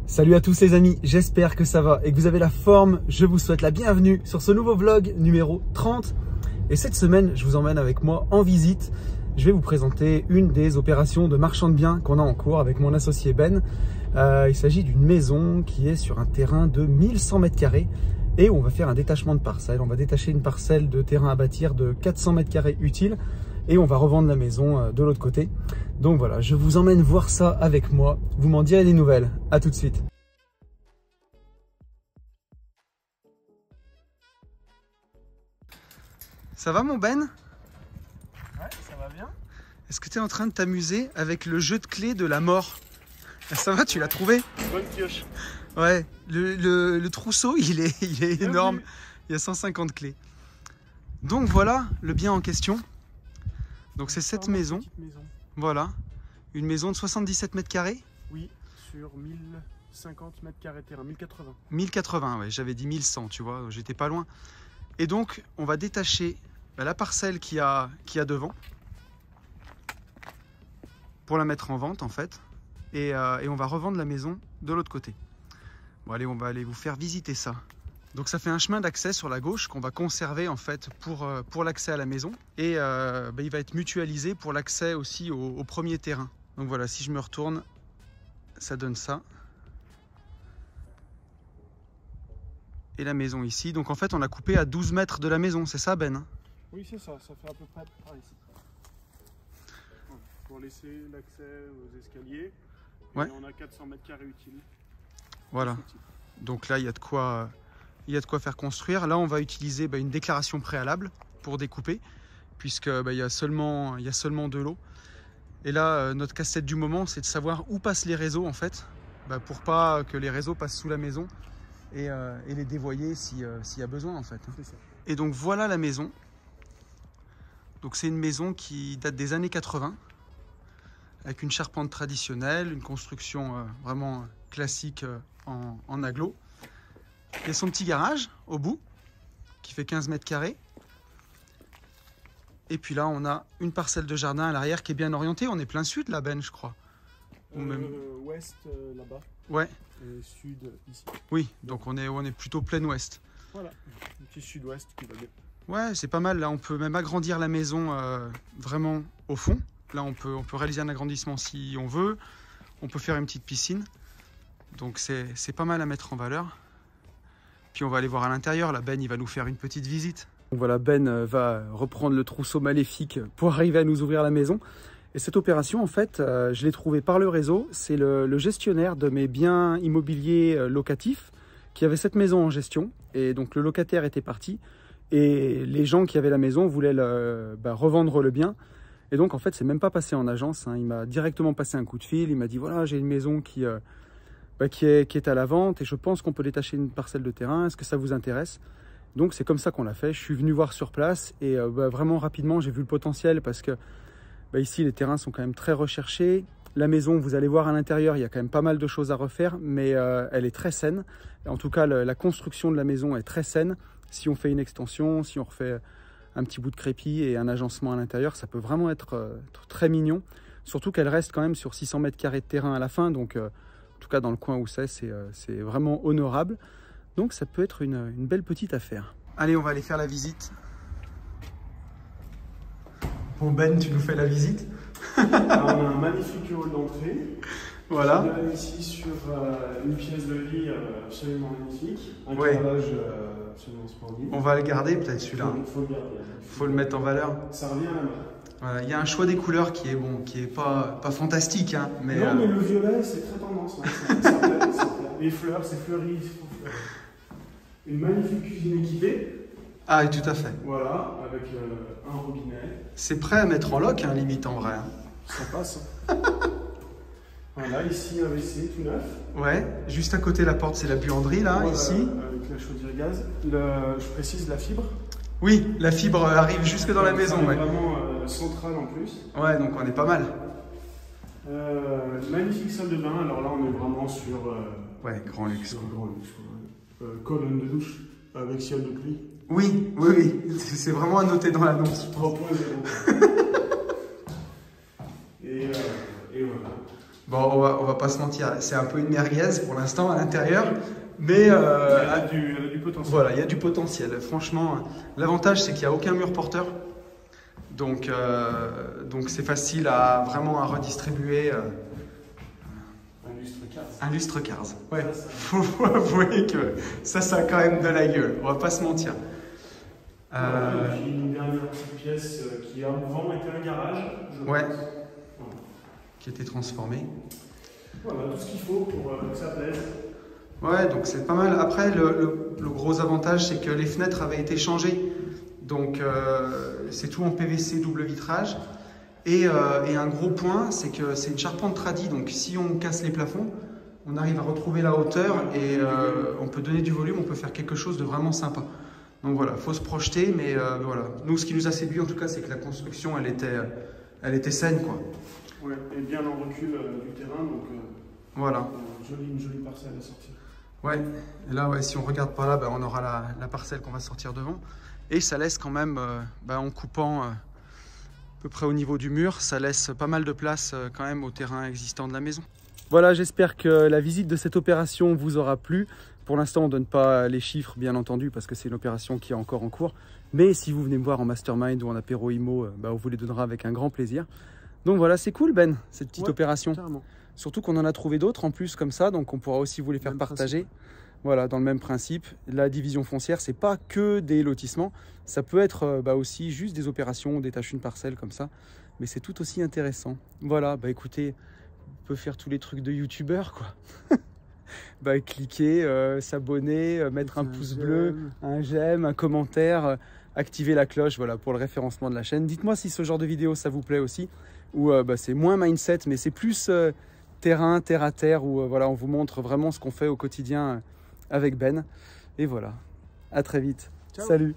Salut à tous les amis, j'espère que ça va et que vous avez la forme. Je vous souhaite la bienvenue sur ce nouveau vlog numéro 30. Et cette semaine, je vous emmène avec moi en visite. Je vais vous présenter une des opérations de marchand de biens qu'on a en cours avec mon associé Ben. Il s'agit d'une maison qui est sur un terrain de 1100 m² et on va faire un détachement de parcelles. On va détacher une parcelle de terrain à bâtir de 400 m² utile et on va revendre la maison de l'autre côté. Donc voilà, je vous emmène voir ça avec moi. Vous m'en direz des nouvelles. À tout de suite. Ça va mon Ben? Ouais, ça va bien. Est-ce que tu es en train de t'amuser avec le jeu de clés de la mort? Ça va, tu l'as trouvé? Bonne pioche. Ouais, le trousseau, il est énorme. Il y a 150 clés. Donc voilà le bien en question. Donc c'est cette maison. Voilà, une maison de 77 m². Oui, sur 1050 m² terrain, 1080. 1080, ouais, j'avais dit 1100, tu vois, j'étais pas loin. Et donc, on va détacher la parcelle qu'il y a devant pour la mettre en vente, en fait. Et on va revendre la maison de l'autre côté. Bon, allez, on va aller vous faire visiter ça. Donc, ça fait un chemin d'accès sur la gauche qu'on va conserver, en fait, pour l'accès à la maison. Et il va être mutualisé pour l'accès aussi au premier terrain. Donc, voilà, si je me retourne, ça donne ça. Et la maison ici. Donc en fait on a coupé à 12 mètres de la maison, c'est ça Ben? Oui c'est ça, ça fait à peu près par ici. Pour laisser l'accès aux escaliers, ouais. Et on a 400 m² utiles. Voilà, donc là il y a de quoi faire construire. Là on va utiliser une déclaration préalable pour découper, puisque il y a seulement de l'eau. Et là notre casse-tête du moment c'est de savoir où passent les réseaux en fait, pour pas que les réseaux passent sous la maison. Et les dévoyer s'il y a besoin en fait. Et donc voilà la maison. Donc c'est une maison qui date des années 80 avec une charpente traditionnelle, une construction vraiment classique en agglo. Il y a son petit garage au bout qui fait 15 m². Et puis là on a une parcelle de jardin à l'arrière qui est bien orientée. On est plein sud là Ben je crois. Ou même... ouest là-bas. Ouais. Et sud ici. Oui, donc on est plutôt plein ouest. Voilà, un petit sud-ouest qui va bien. Ouais, c'est pas mal. Là, on peut même agrandir la maison vraiment au fond. Là, on peut réaliser un agrandissement si on veut. On peut faire une petite piscine. Donc, c'est pas mal à mettre en valeur. Puis, on va aller voir à l'intérieur. Là, Ben, il va nous faire une petite visite. Donc voilà, Ben va reprendre le trousseau maléfique pour arriver à nous ouvrir la maison. Et cette opération, en fait, je l'ai trouvée par le réseau. C'est le gestionnaire de mes biens immobiliers locatifs qui avait cette maison en gestion. Et donc, le locataire était parti. Et les gens qui avaient la maison voulaient revendre le bien. Et donc, en fait, c'est même pas passé en agence. Hein. Il m'a directement passé un coup de fil. Il m'a dit, voilà, j'ai une maison qui est à la vente. Et je pense qu'on peut détacher une parcelle de terrain. Est-ce que ça vous intéresse? Donc, c'est comme ça qu'on l'a fait. Je suis venu voir sur place. Et vraiment rapidement, j'ai vu le potentiel parce que ici, les terrains sont quand même très recherchés. La maison, vous allez voir à l'intérieur, il y a quand même pas mal de choses à refaire, mais elle est très saine. En tout cas, la construction de la maison est très saine. Si on fait une extension, si on refait un petit bout de crépi et un agencement à l'intérieur, ça peut vraiment être très mignon. Surtout qu'elle reste quand même sur 600 m² de terrain à la fin. Donc, en tout cas, dans le coin où c'est vraiment honorable. Donc, ça peut être une belle petite affaire. Allez, on va aller faire la visite. Bon Ben, tu nous fais la visite. Alors, on a un magnifique hall d'entrée. Voilà. On est ici sur une pièce de lit absolument magnifique. Un ouais. carrelage absolument splendide. On va le garder peut-être celui-là. Il faut le garder. Faut le mettre en valeur. Ça revient à la mode. Voilà. Il y a un choix des couleurs qui est pas fantastique. Hein, mais, non, mais le violet, c'est très tendance. Hein. Ça plaît. Les fleurs, c'est fleuri. Une magnifique cuisine équipée. Ah, tout à fait. Voilà, avec un robinet. C'est prêt à mettre en loc, hein, limite en vrai. Hein. Ça passe. Hein. Voilà, ici un WC tout neuf. Ouais, juste à côté la porte, c'est la buanderie là, voilà, ici. Avec la chaudière gaz. Je précise la fibre. Oui, la fibre arrive jusque dans la maison. Ouais. Vraiment centrale en plus. Ouais, donc on est pas mal. Magnifique salle de bain. Alors là, on est vraiment sur. Ouais, grand luxe. Grand luxe. Colonne de douche avec ciel de pluie. Oui. C'est vraiment à noter dans l'annonce. 3.0. Et voilà. Bon, on va pas se mentir, c'est un peu une merguez pour l'instant à l'intérieur, mais elle a du potentiel. Voilà, il y a du potentiel. Franchement, l'avantage c'est qu'il n'y a aucun mur porteur, donc c'est facile à vraiment à redistribuer. Un lustre Cars. Un lustre Cars. Ouais. Faut avouer que ça a quand même de la gueule. On va pas se mentir. Et puis une dernière petite pièce qui avant était un garage. Ouais. Qui était transformé. Voilà, tout ce qu'il faut pour que ça plaise. Ouais, donc c'est pas mal. Après, le gros avantage, c'est que les fenêtres avaient été changées. Donc, c'est tout en PVC double vitrage. Et un gros point, c'est que c'est une charpente tradie. Donc, si on casse les plafonds, on arrive à retrouver la hauteur et on peut donner du volume, on peut faire quelque chose de vraiment sympa. Donc voilà, il faut se projeter, mais voilà. Nous, ce qui nous a séduit, en tout cas, c'est que la construction, elle était saine, quoi. Ouais, et bien en recul du terrain, donc voilà. Une jolie parcelle à sortir. Ouais, et là, ouais, si on regarde par là, on aura la parcelle qu'on va sortir devant. Et ça laisse quand même, en coupant à peu près au niveau du mur, ça laisse pas mal de place quand même au terrain existant de la maison. Voilà, j'espère que la visite de cette opération vous aura plu. Pour l'instant, on ne donne pas les chiffres, bien entendu, parce que c'est une opération qui est encore en cours. Mais si vous venez me voir en mastermind ou en apéro IMO, on vous les donnera avec un grand plaisir. Donc voilà, c'est cool Ben, cette petite opération. Carrément. Surtout qu'on en a trouvé d'autres en plus comme ça, donc on pourra aussi vous les faire partager. Voilà, dans le même principe. La division foncière, c'est pas que des lotissements, ça peut être aussi juste des opérations, on détache une parcelle comme ça, mais c'est tout aussi intéressant. Voilà, écoutez, on peut faire tous les trucs de youtubeur quoi. Cliquer, s'abonner, mettre un pouce bleu, un j'aime, un commentaire, activer la cloche, voilà, pour le référencement de la chaîne. Dites-moi si ce genre de vidéo ça vous plaît aussi, ou c'est moins mindset, mais c'est plus terrain, terre à terre, où voilà, on vous montre vraiment ce qu'on fait au quotidien avec Ben. Et voilà, à très vite. Ciao. Salut.